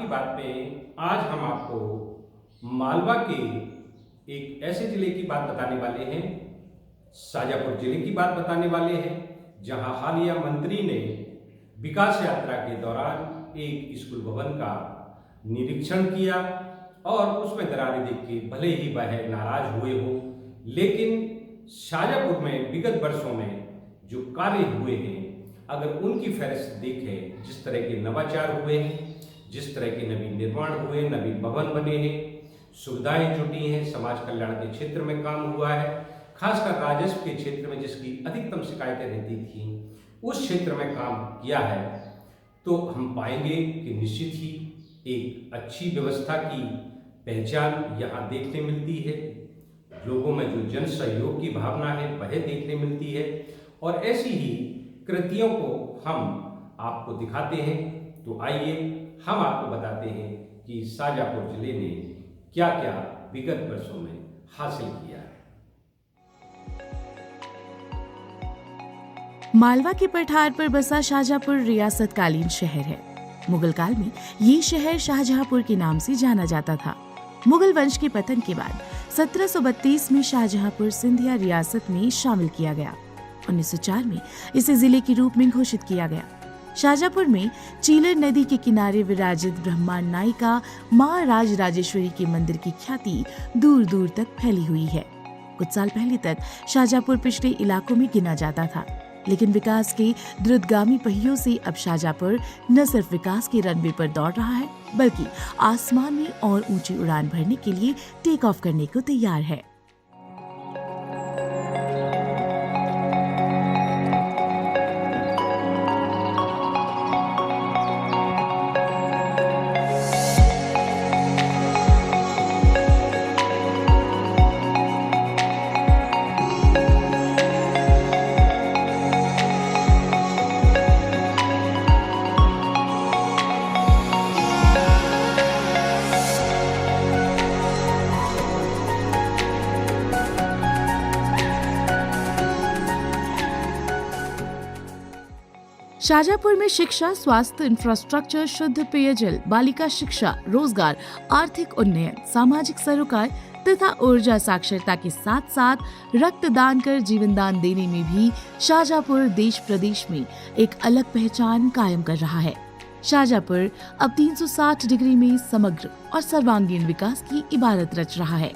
की बात में आज हम आपको मालवा के एक ऐसे जिले की बात बताने वाले हैं, शाजापुर जिले की बात बताने वाले हैं, जहां हालिया मंत्री ने विकास यात्रा के दौरान एक स्कूल भवन का निरीक्षण किया और उसमें दरारें देख के भले ही वह नाराज हुए हो, लेकिन शाजापुर में विगत वर्षों में जो कार्य हुए हैं, अगर उनकी फहरिस्त देखें, जिस तरह के नवाचार हुए हैं, जिस तरह के नवीन निर्माण हुए, नवीन भवन बने हैं, सुविधाएं जुटी हैं, समाज कल्याण के क्षेत्र में काम हुआ है, खासकर राजस्व के क्षेत्र में जिसकी अधिकतम शिकायतें रहती थी, उस क्षेत्र में काम किया है, तो हम पाएंगे कि निश्चित ही एक अच्छी व्यवस्था की पहचान यहाँ देखने मिलती है। लोगों में जो जन सहयोग की भावना है वह देखने मिलती है और ऐसी ही कृतियों को हम आपको दिखाते हैं। तो आइए हम आपको बताते हैं कि शाजापुर जिले ने क्या क्या विगत वर्षों में हासिल किया है। मालवा के पठार पर बसा शाजापुर रियासतकालीन शहर है। मुगल काल में ये शहर शाहजहांपुर के नाम से जाना जाता था। मुगल वंश के पतन के बाद 1732 में शाहजहांपुर सिंधिया रियासत में शामिल किया गया। 1904 में इसे जिले के रूप में घोषित किया गया। शाजापुर में चीलर नदी के किनारे विराजित ब्रह्मांड नायिका मां राज राजेश्वरी के मंदिर की ख्याति दूर दूर तक फैली हुई है। कुछ साल पहले तक शाजापुर पिछड़े इलाकों में गिना जाता था, लेकिन विकास के द्रुतगामी पहियों से अब शाजापुर न सिर्फ विकास के रनवे पर दौड़ रहा है, बल्कि आसमान में और ऊंची उड़ान भरने के लिए टेक ऑफ करने को तैयार है। शाजापुर में शिक्षा, स्वास्थ्य, इंफ्रास्ट्रक्चर, शुद्ध पेयजल, बालिका शिक्षा, रोजगार, आर्थिक उन्नयन, सामाजिक सरोकार तथा ऊर्जा साक्षरता के साथ साथ रक्तदान कर जीवन दान देने में भी शाजापुर देश प्रदेश में एक अलग पहचान कायम कर रहा है। शाजापुर अब 360 डिग्री में समग्र और सर्वांगीण विकास की इबारत रच रहा है।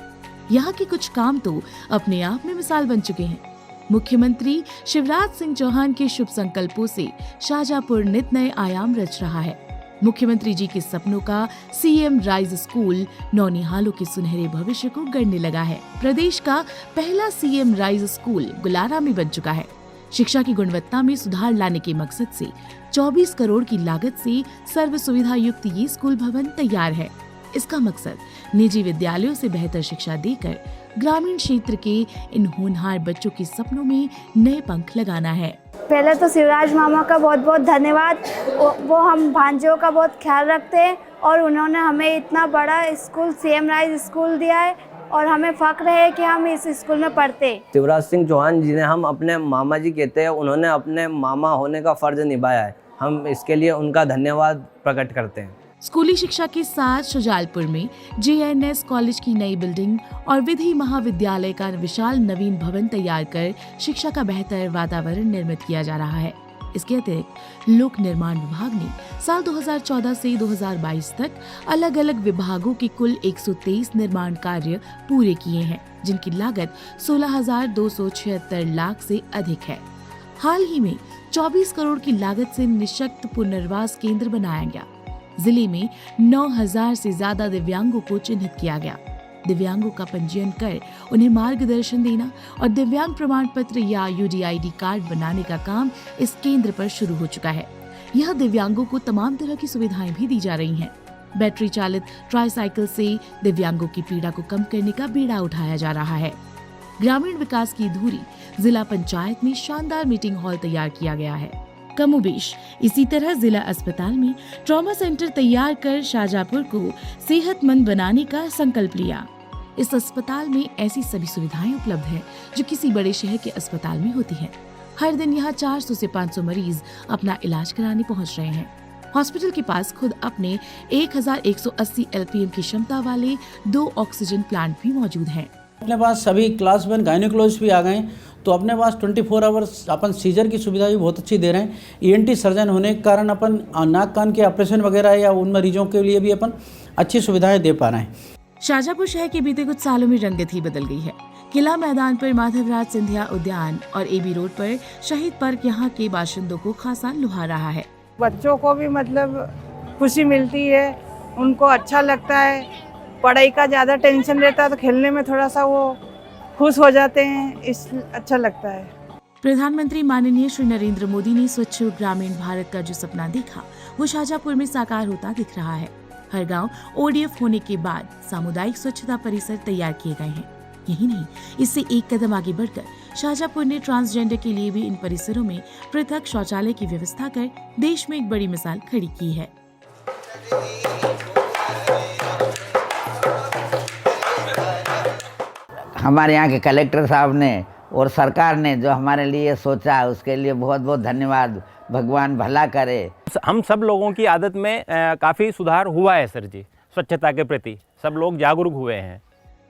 यहाँ के कुछ काम तो अपने आप में मिसाल बन चुके हैं। मुख्यमंत्री शिवराज सिंह चौहान के शुभ संकल्पों से शाजापुर नित नए आयाम रच रहा है। मुख्यमंत्री जी के सपनों का सीएम राइज स्कूल नौनिहालों के सुनहरे भविष्य को गढ़ने लगा है। प्रदेश का पहला सीएम राइज स्कूल गुलारा में बन चुका है। शिक्षा की गुणवत्ता में सुधार लाने के मकसद से 24 करोड़ की लागत से सर्व सुविधा युक्त ये स्कूल भवन तैयार है। इसका मकसद निजी विद्यालयों से बेहतर शिक्षा देकर ग्रामीण क्षेत्र के इन होनहार बच्चों के सपनों में नए पंख लगाना है। पहले तो शिवराज मामा का बहुत बहुत धन्यवाद। वो हम भांजियों का बहुत ख्याल रखते हैं और उन्होंने हमें इतना बड़ा स्कूल सीएम राइज स्कूल दिया है और हमें फक्र है कि हम इस स्कूल में पढ़ते। शिवराज सिंह चौहान जिन्हें हम अपने मामा जी कहते हैं, उन्होंने अपने मामा होने का फर्ज निभाया है। हम इसके लिए उनका धन्यवाद प्रकट करते हैं। स्कूली शिक्षा के साथ शुजालपुर में JNS कॉलेज की नई बिल्डिंग और विधि महाविद्यालय का विशाल नवीन भवन तैयार कर शिक्षा का बेहतर वातावरण निर्मित किया जा रहा है। इसके अतिरिक्त लोक निर्माण विभाग ने साल 2014 से 2022 तक अलग अलग विभागों के कुल 123 निर्माण कार्य पूरे किए हैं, जिनकी लागत 16,276 लाख से अधिक है। हाल ही में 24 करोड़ की लागत से निःशक्त पुनर्वास केंद्र बनाया गया। जिले में 9,000 से ज्यादा दिव्यांगों को चिन्हित किया गया। दिव्यांगों का पंजीयन कर उन्हें मार्गदर्शन देना और दिव्यांग प्रमाण पत्र या UDID कार्ड बनाने का काम इस केंद्र पर शुरू हो चुका है। यह दिव्यांगों को तमाम तरह की सुविधाएं भी दी जा रही हैं। बैटरी चालित ट्राईसाइकिल से दिव्यांगों की पीड़ा को कम करने का बीड़ा उठाया जा रहा है। ग्रामीण विकास की धुरी जिला पंचायत में शानदार मीटिंग हॉल तैयार किया गया है। कमोबेश इसी तरह जिला अस्पताल में ट्रॉमा सेंटर तैयार कर शाजापुर को सेहतमंद बनाने का संकल्प लिया। इस अस्पताल में ऐसी सभी सुविधाएं उपलब्ध हैं जो किसी बड़े शहर के अस्पताल में होती हैं। हर दिन यहाँ 400 से 500 मरीज अपना इलाज कराने पहुँच रहे हैं। हॉस्पिटल के पास खुद अपने 1180 एलपीएम की क्षमता वाले 2 ऑक्सीजन प्लांट भी मौजूद हैं। अपने पास सभी क्लास 1 गायनेकोलॉजिस्ट भी आ गए हैं, तो अपने पास 24 आवर्स अपन सीजर की सुविधा भी बहुत अच्छी दे रहे हैं। ईएनटी सर्जन होने के कारण अपन नाक कान के ऑपरेशन वगैरह या उन मरीजों के लिए भी अपन अच्छी सुविधाएं दे पा रहे हैं। शाजापुर शहर के बीते कुछ सालों में रंगत ही बदल गई है। किला मैदान पर माधवराज सिंधिया उद्यान और एबी रोड पर शहीद पार्क यहाँ के बाशिंदों को खासा लुभा रहा है। बच्चों को भी मतलब खुशी मिलती है, उनको अच्छा लगता है। पढ़ाई का ज़्यादा टेंशन रहता है तो खेलने में थोड़ा सा वो खुश हो जाते हैं, इस अच्छा लगता है। प्रधानमंत्री माननीय श्री नरेंद्र मोदी ने स्वच्छ ग्रामीण भारत का जो सपना देखा वो शाजापुर में साकार होता दिख रहा है। हर गांव ओडीएफ होने के बाद सामुदायिक स्वच्छता परिसर तैयार किए गए हैं। यही नहीं, इससे एक कदम आगे बढ़कर शाजापुर ने ट्रांसजेंडर के लिए भी इन परिसरों में पृथक शौचालय की व्यवस्था कर देश में एक बड़ी मिसाल खड़ी की है। हमारे यहाँ के कलेक्टर साहब ने और सरकार ने जो हमारे लिए सोचा उसके लिए बहुत बहुत धन्यवाद। भगवान भला करे। हम सब लोगों की आदत में काफ़ी सुधार हुआ है सर जी। स्वच्छता के प्रति सब लोग जागरूक हुए हैं।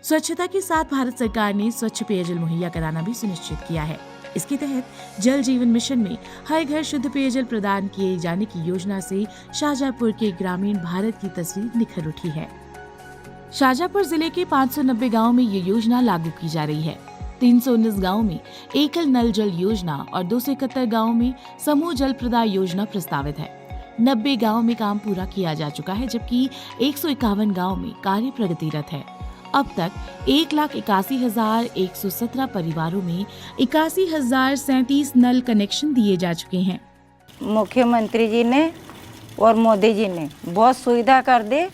स्वच्छता के साथ भारत सरकार ने स्वच्छ पेयजल मुहैया कराना भी सुनिश्चित किया है। इसके तहत जल जीवन मिशन में हर घर शुद्ध पेयजल प्रदान किए जाने की योजना से शाजापुर के ग्रामीण भारत की तस्वीर निखर उठी है। शाजापुर जिले के 590 गाँव में ये योजना लागू की जा रही है। 319 गाँव में एकल नल जल योजना और 271 गाँव में समूह जल प्रदाय योजना प्रस्तावित है। 90 गाँव में काम पूरा किया जा चुका है, जबकि 151 गाँव में कार्य प्रगतिरत है। अब तक 1,81,117 परिवारों में 81,037 नल कनेक्शन दिए जा चुके हैं। मुख्यमंत्री जी ने और मोदी जी ने बहुत सुविधा कर दी,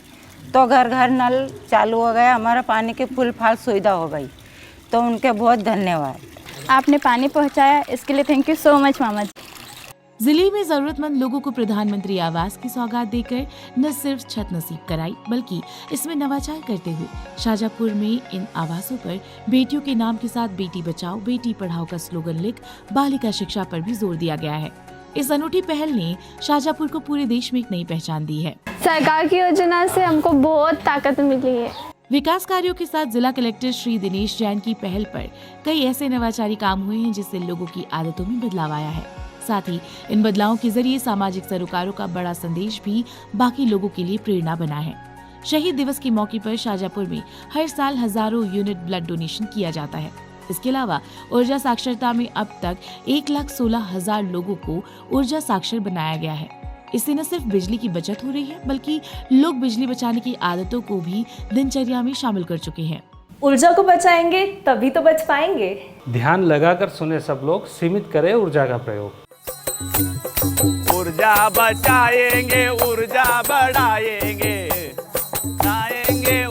तो घर घर नल चालू हो गया, हमारा पानी की फुल फाल सुविधा हो गई, तो उनके बहुत धन्यवाद। आपने पानी पहुंचाया, इसके लिए थैंक यू सो मच मामा जी। जिले में जरूरतमंद लोगों को प्रधानमंत्री आवास की सौगात देकर न सिर्फ छत नसीब कराई, बल्कि इसमें नवाचार करते हुए शाजापुर में इन आवासों पर बेटियों के नाम के साथ बेटी बचाओ बेटी पढ़ाओ का स्लोगन लिख बालिका शिक्षा पर भी जोर दिया गया है। इस अनूठी पहल ने शाजापुर को पूरे देश में एक नई पहचान दी है। सरकार की योजना से हमको बहुत ताकत मिली है। विकास कार्यों के साथ जिला कलेक्टर श्री दिनेश जैन की पहल पर कई ऐसे नवाचारी काम हुए हैं जिससे लोगों की आदतों में बदलाव आया है। साथ ही इन बदलावों के जरिए सामाजिक सरोकारों का बड़ा संदेश भी बाकी लोगों के लिए प्रेरणा बना है। शहीद दिवस के मौके पर शाजापुर में हर साल हजारों यूनिट ब्लड डोनेशन किया जाता है। इसके अलावा ऊर्जा साक्षरता में अब तक 1,16,000 लोगों को ऊर्जा साक्षर बनाया गया है। इससे न सिर्फ बिजली की बचत हो रही है, बल्कि लोग बिजली बचाने की आदतों को भी दिनचर्या में शामिल कर चुके हैं। ऊर्जा को बचाएंगे तभी तो बच पाएंगे। ध्यान लगाकर सुने सब लोग, सीमित करें ऊर्जा का प्रयोग। ऊर्जा बचाएंगे, ऊर्जा बढ़ाएंगे,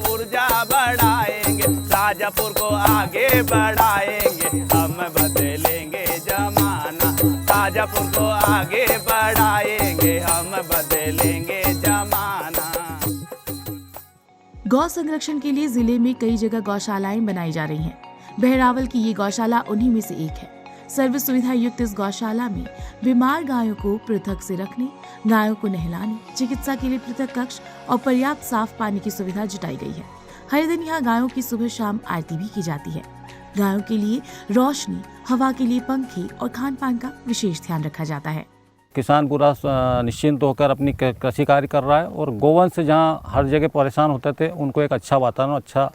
ऊर्जा बढ़ाएंगे, शाजापुर को आगे बढ़ाएंगे, हम बदलेंगे जमाना। शाजापुर को आगे बढ़ाएंगे, हम बदलेंगे जमाना। गौ संरक्षण के लिए जिले में कई जगह गौशालाएं बनाई जा रही हैं। बहरावल की ये गौशाला उन्हीं में से एक है। सर्व सुविधा युक्त इस गौशाला में बीमार गायों को पृथक से रखने, गायों को नहलाने, चिकित्सा के लिए पृथक कक्ष और पर्याप्त साफ पानी की सुविधा जुटाई गई है। हर दिन यहाँ गायों की सुबह शाम आरती भी की जाती है। गायों के लिए रोशनी, हवा के लिए पंखे और खान पान का विशेष ध्यान रखा जाता है। किसान पूरा निश्चिंत होकर अपनी कृषि कार्य कर रहा है और गोवंश से जहाँ हर जगह परेशान होते थे उनको एक अच्छा वातावरण, अच्छा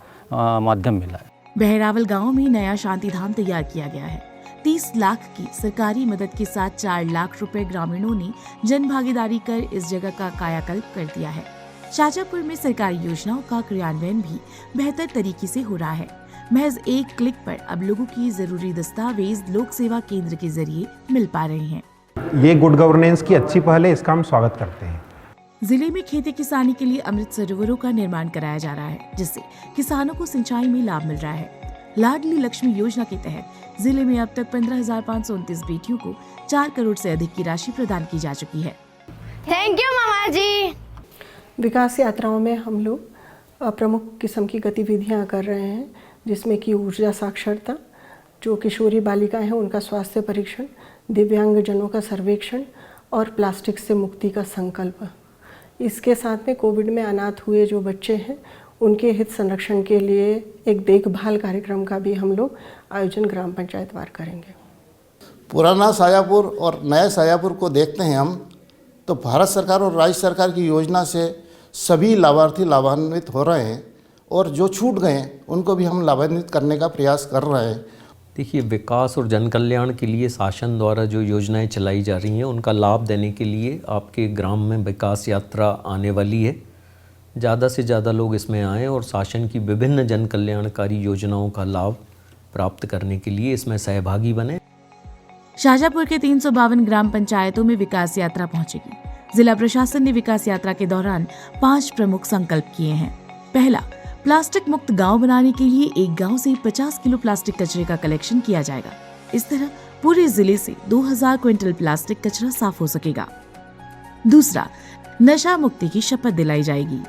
माध्यम मिला है। बहरावल गाँव में नया शांति धाम तैयार किया गया है। 30 लाख की सरकारी मदद के साथ 4 लाख रुपए ग्रामीणों ने जन भागीदारी कर इस जगह का कायाकल्प कर दिया है। शाजापुर में सरकारी योजनाओं का क्रियान्वयन भी बेहतर तरीके से हो रहा है। महज एक क्लिक पर अब लोगों की जरूरी दस्तावेज लोक सेवा केंद्र के जरिए मिल पा रहे हैं। ये गुड गवर्नेंस की अच्छी पहल है, इसका हम स्वागत करते हैं। जिले में खेती किसानी के लिए अमृत सरोवरों का निर्माण कराया जा रहा है, जिससे किसानों को सिंचाई में लाभ मिल रहा है। लाडली लक्ष्मी योजना के तहत जिले में अब तक 15,529 बेटियों को 4 करोड़ से अधिक की राशि प्रदान की जा चुकी है। थैंक यू मामा जी। विकास यात्राओं में हम लोग प्रमुख किस्म की गतिविधियां कर रहे हैं, जिसमें कि ऊर्जा साक्षरता, जो किशोरी बालिकाएं हैं उनका स्वास्थ्य परीक्षण, दिव्यांगजनों का सर्वेक्षण और प्लास्टिक से मुक्ति का संकल्प। इसके साथ में कोविड में अनाथ हुए जो बच्चे हैं उनके हित संरक्षण के लिए एक देखभाल कार्यक्रम का भी हम लोग आयोजन ग्राम पंचायत वार करेंगे। पुराना साजापुर और नया साजापुर को देखते हैं हम तो भारत सरकार और राज्य सरकार की योजना से सभी लाभार्थी लाभान्वित हो रहे हैं और जो छूट गए हैं उनको भी हम लाभान्वित करने का प्रयास कर रहे हैं। देखिए, विकास और जन कल्याण के लिए शासन द्वारा जो योजनाएं चलाई जा रही हैं उनका लाभ देने के लिए आपके ग्राम में विकास यात्रा आने वाली है। ज़्यादा से ज़्यादा लोग इसमें आएँ और शासन की विभिन्न जन कल्याणकारी योजनाओं का लाभ प्राप्त करने के लिए इसमें सहभागी बने। शाजापुर के 352 ग्राम पंचायतों में विकास यात्रा पहुंचेगी। जिला प्रशासन ने विकास यात्रा के दौरान 5 प्रमुख संकल्प किए हैं। पहला, प्लास्टिक मुक्त गांव बनाने के लिए एक गांव से 50 किलो प्लास्टिक कचरे का कलेक्शन किया जाएगा। इस तरह पूरे जिले से 2000 क्विंटल प्लास्टिक कचरा साफ हो सकेगा। दूसरा, नशा मुक्ति की शपथ दिलाई जाएगी।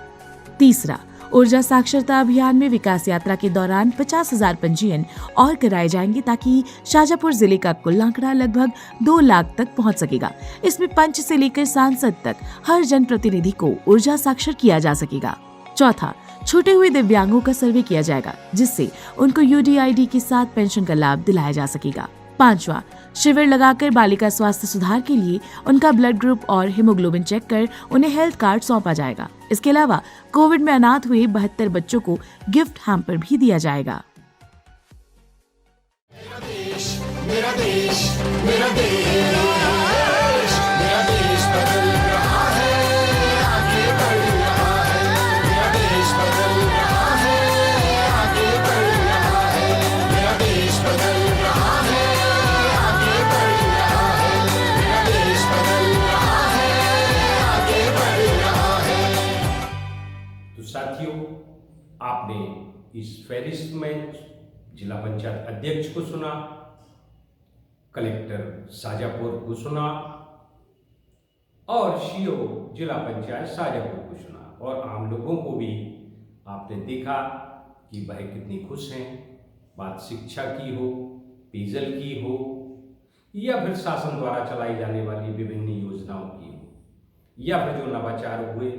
तीसरा, ऊर्जा साक्षरता अभियान में विकास यात्रा के दौरान 50,000 पंजीयन और कराए जाएंगे ताकि शाजापुर जिले का कुल आंकड़ा लगभग 2 लाख तक पहुंच सकेगा। इसमें पंच से लेकर सांसद तक हर जनप्रतिनिधि को ऊर्जा साक्षर किया जा सकेगा। चौथा, छूटे हुए दिव्यांगों का सर्वे किया जाएगा जिससे उनको यूडीआईडी के साथ पेंशन का लाभ दिलाया जा सकेगा। पांचवा, शिविर लगाकर बालिका स्वास्थ्य सुधार के लिए उनका ब्लड ग्रुप और हीमोग्लोबिन चेक कर उन्हें हेल्थ कार्ड सौंपा जाएगा। इसके अलावा कोविड में अनाथ हुए 72 बच्चों को गिफ्ट हैम्पर भी दिया जाएगा। मेरा देश, मेरा देश, मेरा देश बदल रहा है, आगे बढ़ रहा है। मेरा देश बदल रहा है, आगे बढ़ रहा है। मेरा देश बदल रहा है, आगे बढ़ रहा है। मेरा देश बदल रहा है, आगे बढ़ रहा है। तो साथियों, आपने इस फहरिस्त में जिला पंचायत अध्यक्ष को सुना, कलेक्टर शाजापुर को सुना और सीओ जिला पंचायत शाजापुर को सुना और आम लोगों को भी आपने देखा कि वह कितनी खुश हैं। बात शिक्षा की हो, पेयजल की हो या फिर शासन द्वारा चलाई जाने वाली विभिन्न योजनाओं की हो या फिर जो नवाचार हुए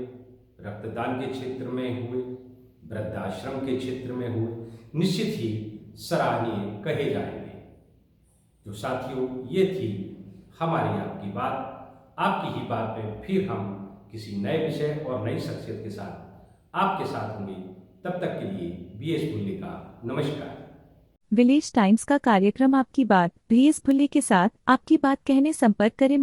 रक्तदान के क्षेत्र में हुए, वृद्धाश्रम के क्षेत्र में हुए, निश्चित ही सराहनीय कहे जाएंगे। तो साथियों, ये थी हमारी आपकी बात। आपकी ही बात में फिर हम किसी नए विषय और नई शख्सियत के साथ आपके साथ होंगे। तब तक के लिए बीएस भुल्ले का नमस्कार। विलेज टाइम्स का कार्यक्रम आपकी बात बीएस भुल्ले के साथ आपकी बात कहने संपर्क करें।